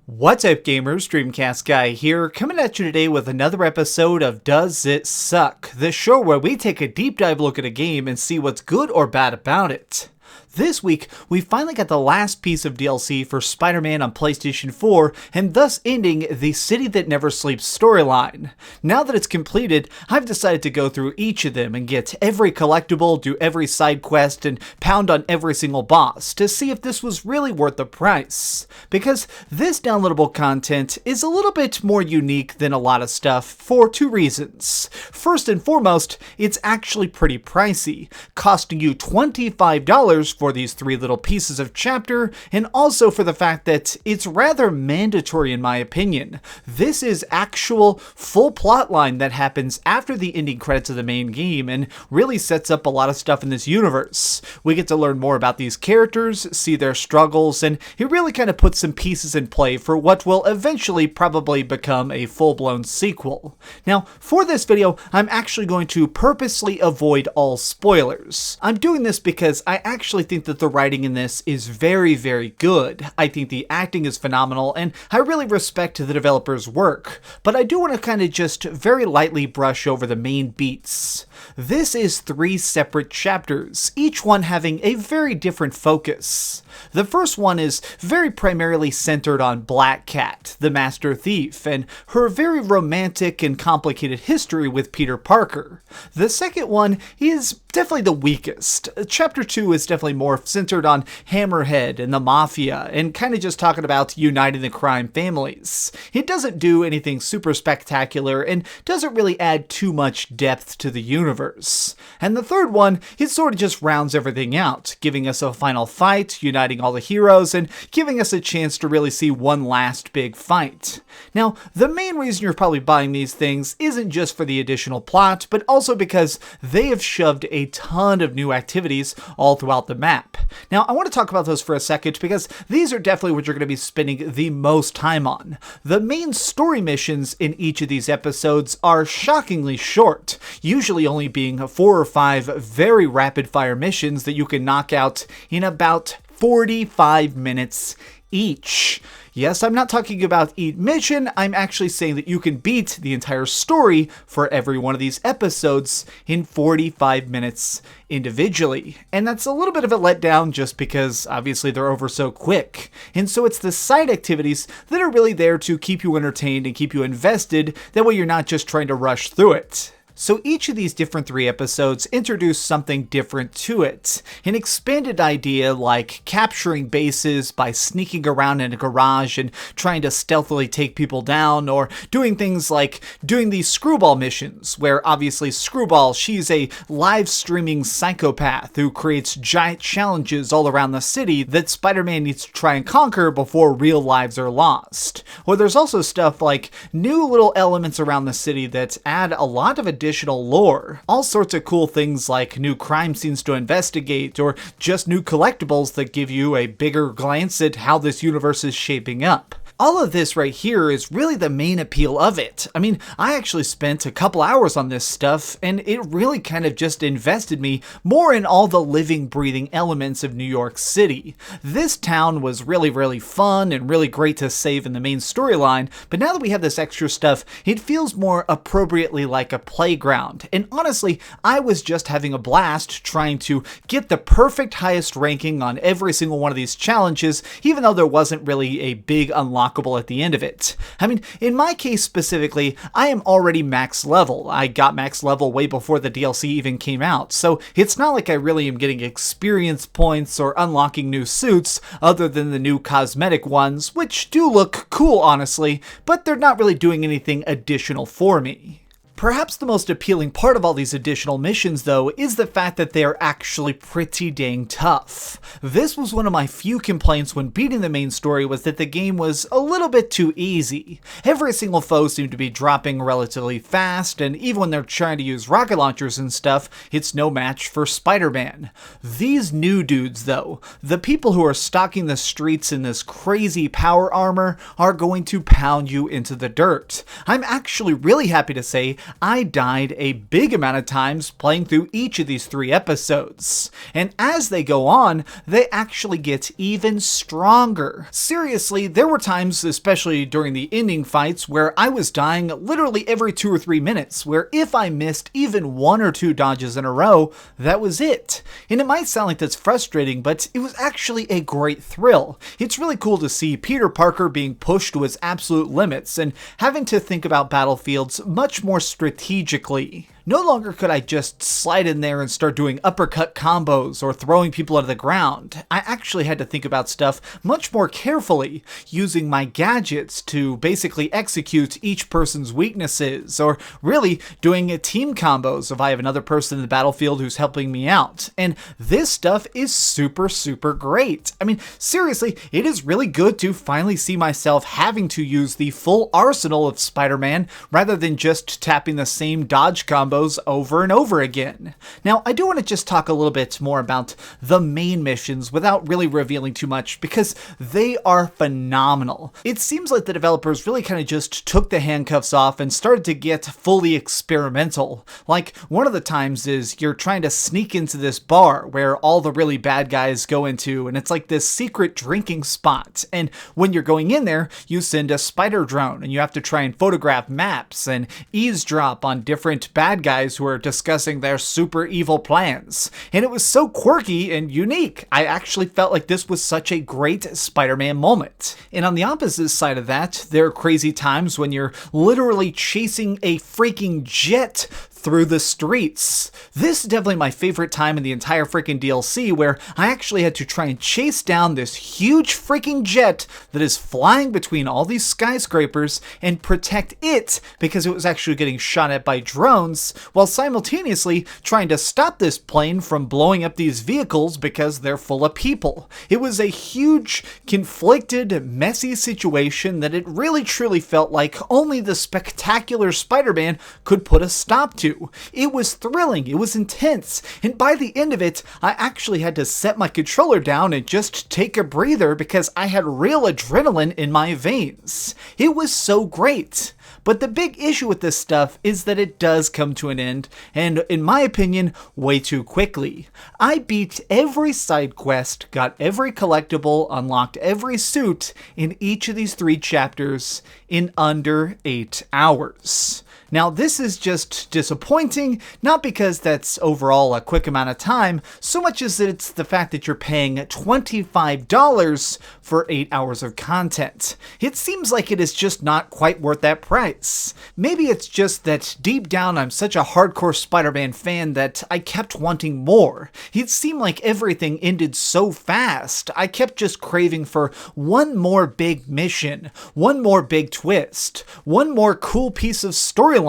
What's up gamers, DreamcastGuy here, coming at you today with another episode of Does It Suck? The show where we take a deep dive look at a game and see what's good or bad about it. This week, we finally got the last piece of DLC for Spider-Man on PlayStation 4, and thus ending the City That Never Sleeps storyline. Now that it's completed, I've decided to go through each of them and get every collectible, do every side quest, and pound on every single boss to see if this was really worth the price. Because this downloadable content is a little bit more unique than a lot of stuff for two reasons. First and foremost, it's actually pretty pricey, costing you $25 for these three little pieces of chapter, and also for the fact that it's rather mandatory in my opinion. This is actual full plot line that happens after the ending credits of the main game and really sets up a lot of stuff in this universe. We get to learn more about these characters, see their struggles, and it really kind of puts some pieces in play for what will eventually probably become a full-blown sequel. Now, for this video, I'm actually going to purposely avoid all spoilers. I'm doing this because I actually think that the writing in this is very, very good. I think the acting is phenomenal, and I really respect the developer's work, but I do want to kind of just very lightly brush over the main beats. This is three separate chapters, each one having a very different focus. The first one is very primarily centered on Black Cat, the Master Thief, and her very romantic and complicated history with Peter Parker. The second one is definitely the weakest. Chapter 2 is definitely more centered on Hammerhead and the Mafia, and kind of just talking about uniting the crime families. It doesn't do anything super spectacular, and doesn't really add too much depth to the universe. And the third one, it sort of just rounds everything out, giving us a final fight, uniting all the heroes, and giving us a chance to really see one last big fight. Now, the main reason you're probably buying these things isn't just for the additional plot, but also because they have shoved a ton of new activities all throughout the map. Now, I want to talk about those for a second because these are definitely what you're going to be spending the most time on. The main story missions in each of these episodes are shockingly short, usually only being 4 or 5 very rapid-fire missions that you can knock out in about 45 minutes each. Yes, I'm not talking about each mission, I'm actually saying that you can beat the entire story for every one of these episodes in 45 minutes individually. And that's a little bit of a letdown just because obviously they're over so quick. And so it's the side activities that are really there to keep you entertained and keep you invested, that way you're not just trying to rush through it. So each of these different 3 episodes introduce something different to it. An expanded idea like capturing bases by sneaking around in a garage and trying to stealthily take people down, or doing things like doing these Screwball missions, where obviously Screwball, she's a live streaming psychopath who creates giant challenges all around the city that Spider-Man needs to try and conquer before real lives are lost. Or there's also stuff like new little elements around the city that add a lot of additional lore. All sorts of cool things like new crime scenes to investigate, or just new collectibles that give you a bigger glance at how this universe is shaping up. All of this right here is really the main appeal of it. I mean, I actually spent a couple hours on this stuff, and it really kind of just invested me more in all the living, breathing elements of New York City. This town was really, really fun and really great to save in the main storyline, but now that we have this extra stuff, it feels more appropriately like a playground. And honestly, I was just having a blast trying to get the perfect highest ranking on every single one of these challenges, even though there wasn't really a big unlockable at the end of it. I mean, in my case specifically, I am already max level. I got max level way before the DLC even came out, so it's not like I really am getting experience points or unlocking new suits other than the new cosmetic ones, which do look cool honestly, but they're not really doing anything additional for me. Perhaps the most appealing part of all these additional missions, though, is the fact that they are actually pretty dang tough. This was one of my few complaints when beating the main story, was that the game was a little bit too easy. Every single foe seemed to be dropping relatively fast, and even when they're trying to use rocket launchers and stuff, it's no match for Spider-Man. These new dudes, though, the people who are stalking the streets in this crazy power armor, are going to pound you into the dirt. I'm actually really happy to say I died a big amount of times playing through each of these 3 episodes. And as they go on, they actually get even stronger. Seriously, there were times, especially during the ending fights, where I was dying literally every 2 or 3 minutes, where if I missed even 1 or 2 dodges in a row, that was it. And it might sound like that's frustrating, but it was actually a great thrill. It's really cool to see Peter Parker being pushed to his absolute limits and having to think about battlefields much more strategically. No longer could I just slide in there and start doing uppercut combos or throwing people out of the ground. I actually had to think about stuff much more carefully, using my gadgets to basically execute each person's weaknesses, or really doing team combos if I have another person in the battlefield who's helping me out. And this stuff is super great. I mean, seriously, it is really good to finally see myself having to use the full arsenal of Spider-Man rather than just tapping the same dodge combos over and over again. Now, I do want to just talk a little bit more about the main missions without really revealing too much, because they are phenomenal. It seems like the developers really kind of just took the handcuffs off and started to get fully experimental. Like, one of the times is you're trying to sneak into this bar where all the really bad guys go into, and it's like this secret drinking spot. And when you're going in there, you send a spider drone, and you have to try and photograph maps and eavesdrop on different bad guys who are discussing their super evil plans. And it was so quirky and unique. I actually felt like this was such a great Spider-Man moment. And on the opposite side of that, there are crazy times when you're literally chasing a freaking jet through the streets. This is definitely my favorite time in the entire freaking DLC, where I actually had to try and chase down this huge freaking jet that is flying between all these skyscrapers and protect it because it was actually getting shot at by drones, while simultaneously trying to stop this plane from blowing up these vehicles because they're full of people. It was a huge, conflicted, messy situation that it really truly felt like only the spectacular Spider-Man could put a stop to. It was thrilling, it was intense, and by the end of it, I actually had to set my controller down and just take a breather because I had real adrenaline in my veins. It was so great. But the big issue with this stuff is that it does come to an end, and in my opinion, way too quickly. I beat every side quest, got every collectible, unlocked every suit in each of these 3 chapters in under 8 hours. Now, this is just disappointing, not because that's overall a quick amount of time, so much as it's the fact that you're paying $25 for 8 hours of content. It seems like it is just not quite worth that price. Maybe it's just that deep down I'm such a hardcore Spider-Man fan that I kept wanting more. It seemed like everything ended so fast. I kept just craving for one more big mission, one more big twist, one more cool piece of storyline.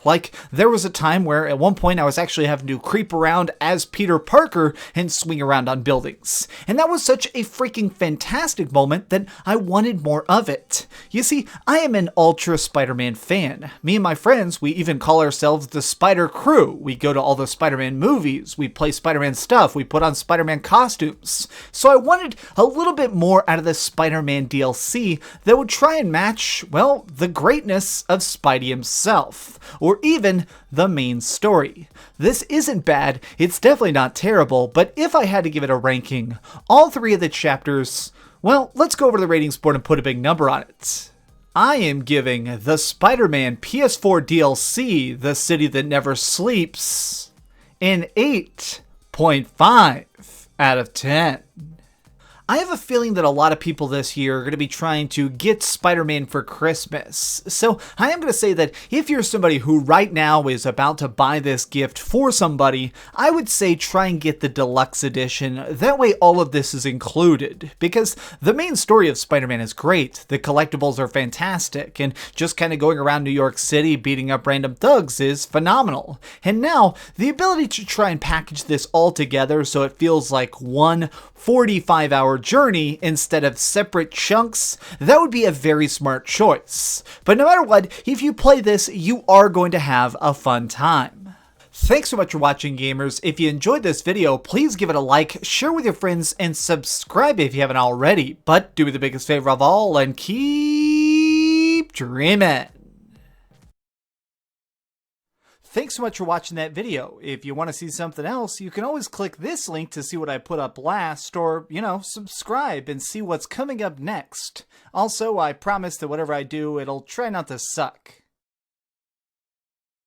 Like, there was a time where at one point I was actually having to creep around as Peter Parker and swing around on buildings. And that was such a freaking fantastic moment that I wanted more of it. You see, I am an ultra Spider-Man fan. Me and my friends, we even call ourselves the Spider Crew. We go to all the Spider-Man movies, we play Spider-Man stuff, we put on Spider-Man costumes. So I wanted a little bit more out of the Spider-Man DLC that would try and match, well, the greatness of Spidey himself. Or even the main story. This isn't bad, it's definitely not terrible, but if I had to give it a ranking, all 3 of the chapters, well, let's go over to the ratings board and put a big number on it. I am giving the Spider-Man PS4 DLC, The City That Never Sleeps, an 8.5 out of 10. I have a feeling that a lot of people this year are going to be trying to get Spider-Man for Christmas. So I am going to say that if you're somebody who right now is about to buy this gift for somebody, I would say try and get the deluxe edition. That way all of this is included. Because the main story of Spider-Man is great. The collectibles are fantastic. And just kind of going around New York City beating up random thugs is phenomenal. And now, the ability to try and package this all together so it feels like one 45-hour journey instead of separate chunks, that would be a very smart choice. But no matter what, if you play this, you are going to have a fun time. Thanks so much for watching, gamers. If you enjoyed this video, please give it a like, share with your friends, and subscribe if you haven't already. But do me the biggest favor of all and keep dreaming. Thanks so much for watching that video. If you want to see something else, you can always click this link to see what I put up last, or, subscribe and see what's coming up next. Also, I promise that whatever I do, it'll try not to suck.